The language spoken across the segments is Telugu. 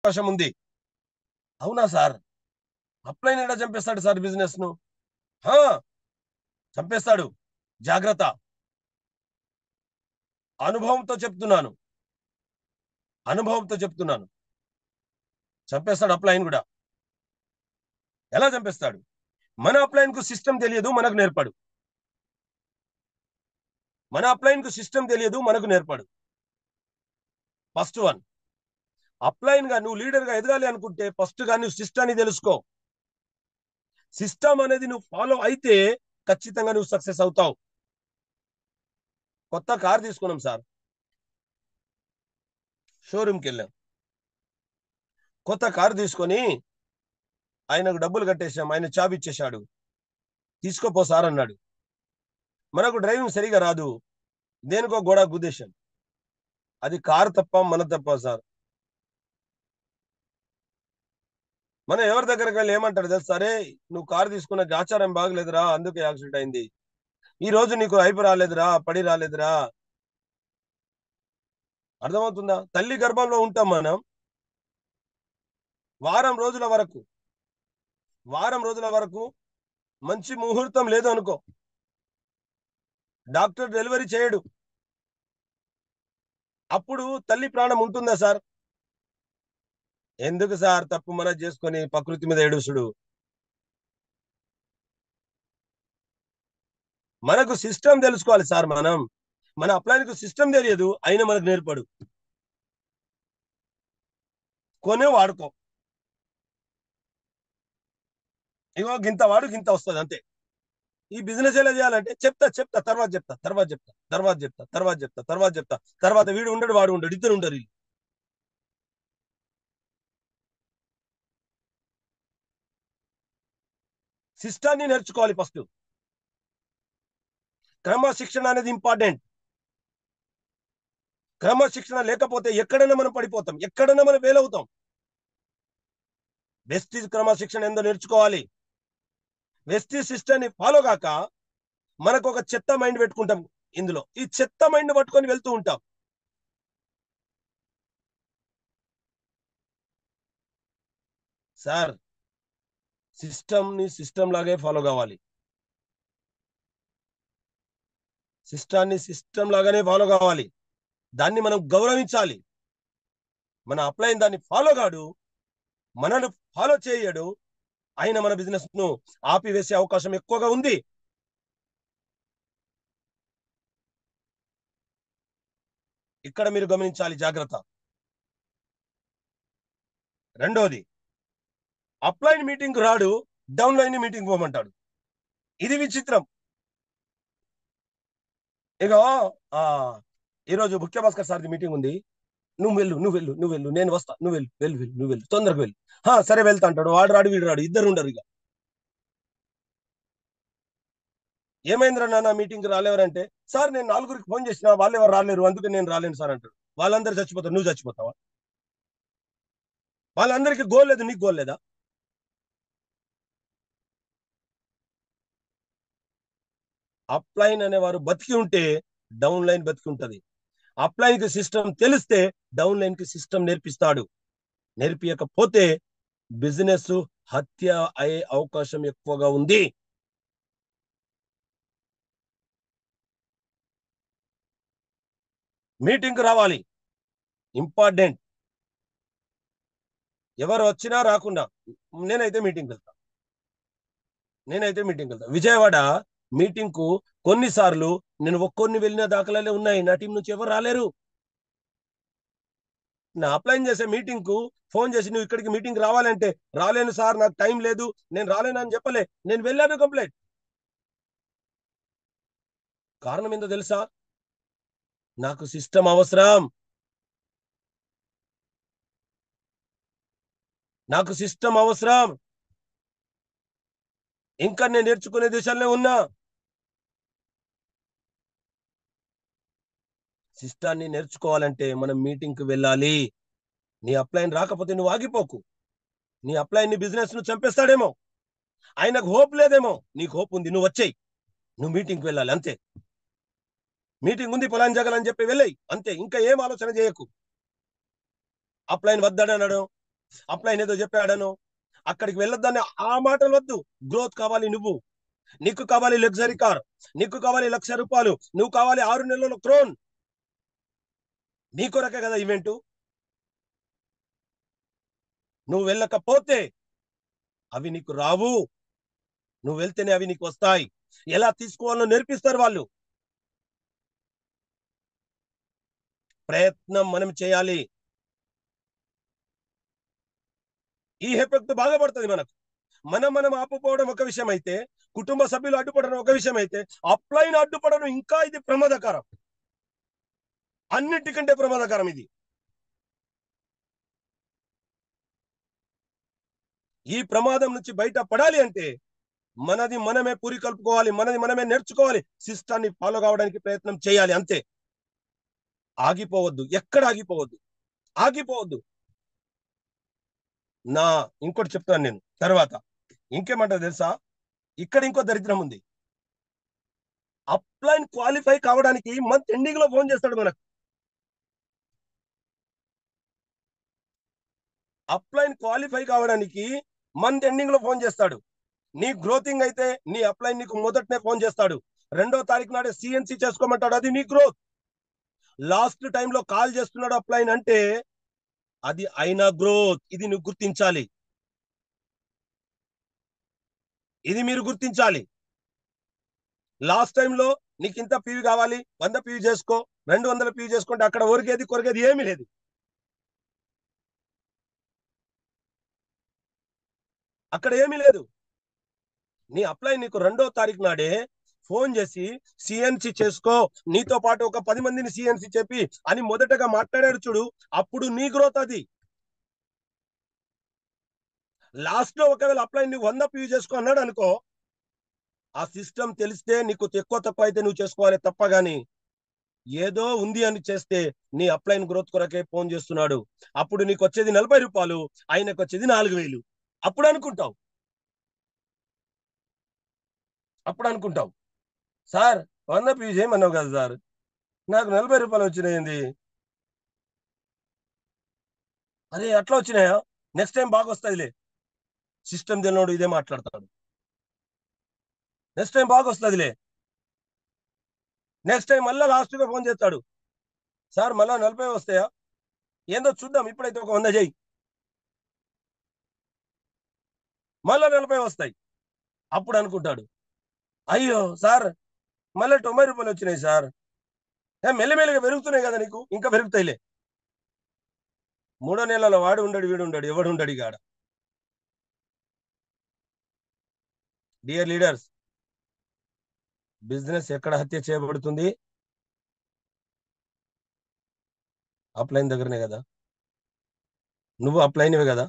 అవకాశం ఉంది. అవునా సార్? అప్లైన్ ఎలా చంపేస్తాడు సార్ బిజినెస్ ను? చంపేస్తాడు. జాగ్రత్త. అనుభవంతో చెప్తున్నాను, అనుభవంతో చెప్తున్నాను. చంపేస్తాడు అప్లైన్ కూడా. ఎలా చంపేస్తాడు? మన అప్లైన్ కు సిస్టమ్ తెలియదు, మనకు నేర్పడు. మన అప్లైన్ కు సిస్టమ్ తెలియదు, మనకు నేర్పడు. First one. అప్లైన్ గా నువ్వు లీడర్ గా ఎదగాలి అనుకుంటే ఫస్ట్ గా నువ్వు సిస్టాన్ని తెలుసుకో. సిస్టమ్ అనేది నువ్వు ఫాలో అయితే ఖచ్చితంగా నువ్వు సక్సెస్ అవుతావు. కొత్త కార్ తీసుకున్నాం సార్, షోరూమ్కి వెళ్ళాం. కొత్త కారు తీసుకొని ఆయనకు డబ్బులు కట్టేశాం. ఆయన చాబీ ఇచ్చేశాడు. తీసుకోపో సార్ అన్నాడు. మనకు డ్రైవింగ్ సరిగా రాదు, దేనికో గోడ గుద్దేశాం. అది కారు తప్ప మన తప్ప సార్? మనం ఎవరి దగ్గరికి వెళ్ళి ఏమంటాడు తెలుసా? సరే, నువ్వు కారు తీసుకున్న ఆచారం బాగలేదురా, అందుకే యాక్సిడెంట్ అయింది. ఈ రోజు నీకు అయిపు రాలేదురా, పడి రాలేదురా. అర్థమవుతుందా? తల్లి గర్భంలో ఉంటాం మనం వారం రోజుల వరకు. వారం రోజుల వరకు మంచి ముహూర్తం లేదు అనుకో, డాక్టర్ డెలివరీ చేయడు. అప్పుడు తల్లి ప్రాణం ఉంటుందా సార్? ఎందుకు సార్ తప్పు మన చేసుకొని ప్రకృతి మీద ఏడుసుడు? మనకు సిస్టమ్ తెలుసుకోవాలి సార్. మన అప్లైన్కు సిస్టమ్ తెలియదు, అయినా మనకు నేర్పడు. కొనే వాడుకో. ఇగో గింత వాడు గింత వస్తుంది అంతే. ఈ బిజినెస్ ఎలా చేయాలంటే చెప్తా తర్వాత చెప్తా, తర్వాత చెప్తా, తర్వాత చెప్తా, తర్వాత చెప్తా, తర్వాత చెప్తా, తర్వాత వీడు ఉండడు వాడు ఉండడు, ఇద్దరు ఉండరు వీళ్ళు. సిస్టాన్ని నేర్చుకోవాలి ఫస్ట్. క్రమశిక్షణ అనేది ఇంపార్టెంట్. క్రమశిక్షణ లేకపోతే ఎక్కడైనా మనం పడిపోతాం, ఎక్కడైనా మనం ఫెయిల్ అవుతాం. బెస్ట్ క్రమశిక్షణ ఏందో నేర్చుకోవాలి. వెస్టీ సిస్టర్ని ఫాలో కాక మనకు ఒక చెత్త మైండ్ పెట్టుకుంటాం. ఇందులో ఈ చెత్త మైండ్ పట్టుకొని వెళ్తూ ఉంటాం. సార్, సిస్టమ్ లాగే ఫాలో కావాలి. సిస్టాన్ని సిస్టమ్ లాగానే ఫాలో కావాలి. దాన్ని మనం గౌరవించాలి. మన అప్లైన్ దాన్ని ఫాలో కాడు, మనను ఫాలో చేయడు, ఆయన మన బిజినెస్ ను ఆపివేసే అవకాశం ఎక్కువగా ఉంది. ఇక్కడ మీరు గమనించాలి, జాగ్రత్త. రెండోది, అప్లైన్ మీటింగ్ రాడు, డౌన్ లైన్ మీటింగ్ పోమంటాడు. ఇది విచిత్రం. ఇక ఆ ఈరోజు ముఖ్య భాస్కర్ సార్ది మీటింగ్ ఉంది, నువ్వు వెళ్ళు, నేను వస్తా, నువ్వు వెళ్ళు, తొందరగా వెళ్ళు. సరే వెళ్తా అంటాడు. వాడు రాడు, వీడు రాడు, ఇద్దరు ఉండరు. ఇక ఏమైందిరా నాన్న మీటింగ్ రాలేవరంటే, సార్ నేను 4గురికి ఫోన్ చేసిన, వాళ్ళు ఎవరు రాలేరు, అందుకే నేను రాలేను సార్ అంటాడు. వాళ్ళందరూ చచ్చిపోతారు, నువ్వు చచ్చిపోతావా? వాళ్ళందరికీ గోల్ లేదు, నీకు గోల్ లేదా? అప్లైన్ అనేవారు బతికి ఉంటే డౌన్ లైన్ బతికి ఉంటది. అప్లైన్ కి సిస్టమ్ తెలిస్తే డౌన్ లైన్ కి సిస్టమ్ నేర్పిస్తాడు. నేర్పియకపోతే బిజినెస్ హత్య అయ్యే అవకాశం ఎక్కువగా ఉంది. మీటింగ్ రావాలి, ఇంపార్టెంట్. ఎవరు వచ్చినా రాకుండా నేనైతే మీటింగ్ వెళ్తా. విజయవాడ మీటింగ్ కు కొన్నిసార్లు నేను ఒక్కొన్ని వెళ్ళిన దాఖలాలే ఉన్నాయి. నా టీం నుంచి ఎవరు రాలేరు. నా అప్లై చేసే మీటింగ్ కు ఫోన్ చేసి, నువ్వు ఇక్కడికి మీటింగ్ రావాలంటే, రాలేను సార్, నాకు టైం లేదు, నేను రాలేను అని చెప్పలే, నేను వెళ్ళాను కంప్లైంట్. కారణం ఏందో తెలుసా? నాకు సిస్టమ్ అవసరం. నాకు సిస్టమ్ అవసరం. ఇంకా నేను నేర్చుకునే దేశాల్లో ఉన్నా. సిస్టాన్ని నేర్చుకోవాలంటే మనం మీటింగ్ కి వెళ్ళాలి. నీ అప్లైన్ రాకపోతే నువ్వు ఆగిపోకు. నీ అప్లైన్ నీ బిజినెస్ ను చంపేస్తాడేమో. ఆయనకు హోప్ లేదేమో, నీకు హోప్ ఉంది, నువ్వు వచ్చేయి. నువ్వు మీటింగ్కి వెళ్ళాలి అంతే. మీటింగ్ ఉంది పొలాన్ జగలని చెప్పి వెళ్ళాయి అంతే. ఇంకా ఏం ఆలోచన చేయకు. అప్లైన్ వద్దాడనడం, అప్లైన్ ఏదో చెప్పాడను అక్కడికి వెళ్ళొద్దని ఆ మాటలు వద్దు. గ్రోత్ కావాలి నువ్వు, నీకు కావాలి లగ్జరీ కార్, నీకు కావాలి ₹1,00,000, నువ్వు కావాలి 6 నెలల క్రోన్. నీ కొరకే కదా ఈవెంట్. నువ్వు వెళ్ళకపోతే అవి నీకు రావు, నువ్వు వెళ్తేనే అవి నీకు వస్తాయి. ఎలా తీసుకోవాలో నేర్పిస్తారు వాళ్ళు. ప్రయత్నం మనం చేయాలి. ఈ ఎఫెక్ట్ బాగా పడుతుంది మనకు. మనం ఆపుకోవడం ఒక విషయం అయితే, కుటుంబ సభ్యులు అడ్డుపడడం ఒక విషయం అయితే, అప్లైన్ అడ్డుపడడం ఇంకా ఇది ప్రమాదకరం. అన్నిటికంటే ప్రమాదకరం ఇది. ఈ ప్రమాదం నుంచి బయట పడాలి అంటే మనది మనమే పూరి కలుపుకోవాలి, మనది మనమే నేర్చుకోవాలి, సిస్టాన్ని ఫాలో కావడానికి ప్రయత్నం చేయాలి, అంతే. ఆగిపోవద్దు, ఎక్కడ ఆగిపోవద్దు, ఆగిపోవద్దు. నా ఇంకోటి చెప్తాను నేను తర్వాత. ఇంకేమంటారు తెలుసా, ఇక్కడ ఇంకో దరిద్రం ఉంది. అప్లైన్ క్వాలిఫై కావడానికి మంత్ ఎండింగ్ లో ఫోన్ చేస్తాడు మనకు. అప్లైన్ క్వాలిఫై కావడానికి మంత్ ఎండింగ్ లో ఫోన్ చేస్తాడు. నీ గ్రోతింగ్ అయితే నీ అప్లైన్ నీకు మొదటనే ఫోన్ చేస్తాడు. 2వ తారీఖు నాడే సిఎన్సి చేసుకోమంటాడు, అది నీ గ్రోత్. లాస్ట్ టైంలో కాల్ చేస్తున్నాడు అప్లైన్ అంటే అది అయినా గ్రోత్. ఇది నువ్వు గుర్తించాలి, ఇది మీరు గుర్తించాలి. లాస్ట్ టైంలో నీకు ఇంత పీవీ కావాలి, 100 పీవీ చేసుకో, 200 పీవీ చేసుకుంటే అక్కడ ఒరిగేది కొరిగేది ఏమీ లేదు. అక్కడ ఏమీ లేదు. నీ అప్లై నీకు 2వ తారీఖు నాడే ఫోన్ చేసి సిఎన్సి చేసుకో, నీతో పాటు ఒక 10 మందిని సిఎన్సి చెప్పి అని మొదటగా మాట్లాడాడు చూడు, అప్పుడు నీ గ్రోత్ అది. లాస్ట్ లో ఒకవేళ అప్లై నువ్వు 100 పీవీ చేసుకో అన్నాడు అనుకో, ఆ సిస్టమ్ తెలిస్తే నీకు ఎక్కువ తక్కువ అయితే నువ్వు చేసుకోవాలి తప్ప. గాని ఏదో ఉంది అని చేస్తే నీ అప్లైన్ గ్రోత్ కొరకే ఫోన్ చేస్తున్నాడు. అప్పుడు నీకు వచ్చేది ₹40, ఆయనకు వచ్చేది 4,000. అప్పుడు అనుకుంటావు, అప్పుడు అనుకుంటావు సార్ 100 పీవీ చేయమన్నావు కదా సార్, నాకు ₹40 వచ్చినాయింది. అదే అట్లా వచ్చినాయా, నెక్స్ట్ టైం బాగా వస్తుందిలే. సిస్టమ్ తెలినోడు ఇదే మాట్లాడతాడు, నెక్స్ట్ టైం బాగా వస్తుందిలే. నెక్స్ట్ టైం మళ్ళీ లాస్ట్ గా ఫోన్ చేస్తాడు, సార్ మళ్ళా 40 వస్తాయా, ఏందో చూద్దాం, ఇప్పుడైతే ఒక 100 చేయి, మళ్ళా 40 వస్తాయి. అప్పుడు అనుకుంటాడు, అయ్యో సార్ మళ్ళీ ₹90 వచ్చినాయి సార్, మెల్లమెల్లగా పెరుగుతున్నాయి కదా నీకు, ఇంకా పెరుగుతాయిలే. 3వ నెలలో వాడు ఉండడు, వీడు ఉండడు, ఎవడు ఉండడు గాడ. డియర్ లీడర్స్, బిజినెస్ ఎక్కడ హత్య చేయబడుతుంది? అప్లైన్ దగ్గరనే కదా. నువ్వు అప్లైన్వే కదా,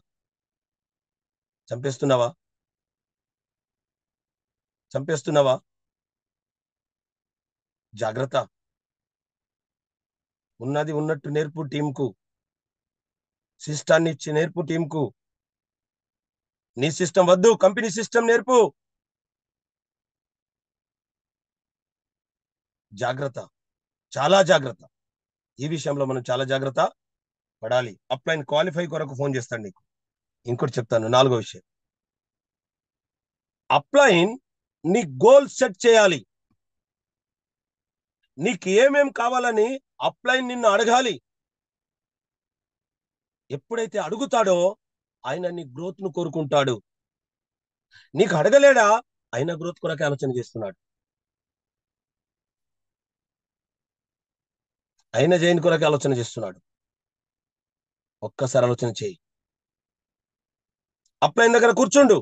చంపేస్తున్నావా, చంపేస్తున్నావా? జాగ్రత్త. ఉన్నది ఉన్నట్టు నేర్పు టీంకు, సిస్టాన్ని ఇచ్చి నేర్పు టీంకు. నీ సిస్టమ్ వద్దు, కంపెనీ సిస్టమ్ నేర్పు. జాగ్రత్త, చాలా జాగ్రత్త. ఈ విషయంలో మనం చాలా జాగ్రత్త పడాలి. అప్లైన్ క్వాలిఫై కొరకు ఫోన్ చేస్తాడు నీకు. ఇంకోటి చెప్తాను, 4వ విషయం. అప్లైన్ నీ గోల్ సెట్ చేయాలి. నీకు ఏమేం కావాలని అప్లైన్ నిన్ను అడగాలి. ఎప్పుడైతే అడుగుతాడో ఆయన నీ గ్రోత్ ను కోరుకుంటాడు. నీకు అడగలేడా, ఆయన గ్రోత్ కొరకే ఆలోచన చేస్తున్నాడు. ఆయన జైన్ కొరకే ఆలోచన చేస్తున్నాడు. ఒక్కసారి ఆలోచన చేయి. అప్లైన్ దగ్గర కూర్చుండు,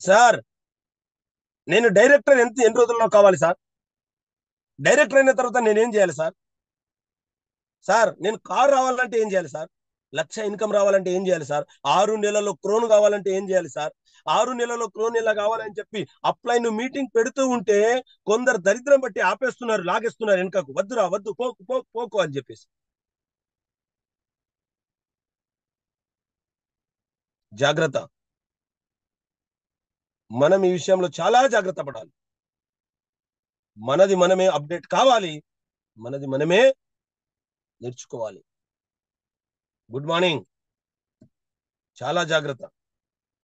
సార్ నేను డైరెక్టర్ ఎన్ని రోజుల్లో కావాలి సార్, డైరెక్టర్ అయిన తర్వాత నేనేం చేయాలి సార్, సార్ నేను కార్ రావాలంటే ఏం చేయాలి సార్, 1,00,000 ఇన్కమ్ రావాలంటే ఏం చేయాలి సార్, 6 నెలల్లో క్రోన్ కావాలంటే ఏం చేయాలి సార్, 6 నెలల్లో క్రోన్ ఇలా కావాలని చెప్పి అప్లైన్ మీటింగ్ పెడుతూ ఉంటే కొందరు దరిద్రం బట్టి ఆపేస్తున్నారు, లాగేస్తున్నారు వెనుకకు, వద్దురా వద్దు, పోకు పోకు పోకు అని చెప్పేసి. జాగ్రత్త. మనం ఈ విషయంలో చాలా జాగ్రత్త పడాలి. మనది మనమే అప్డేట్ కావాలి, మనది మనమే నేర్చుకోవాలి. Good morning. చాలా జాగ్రత్త.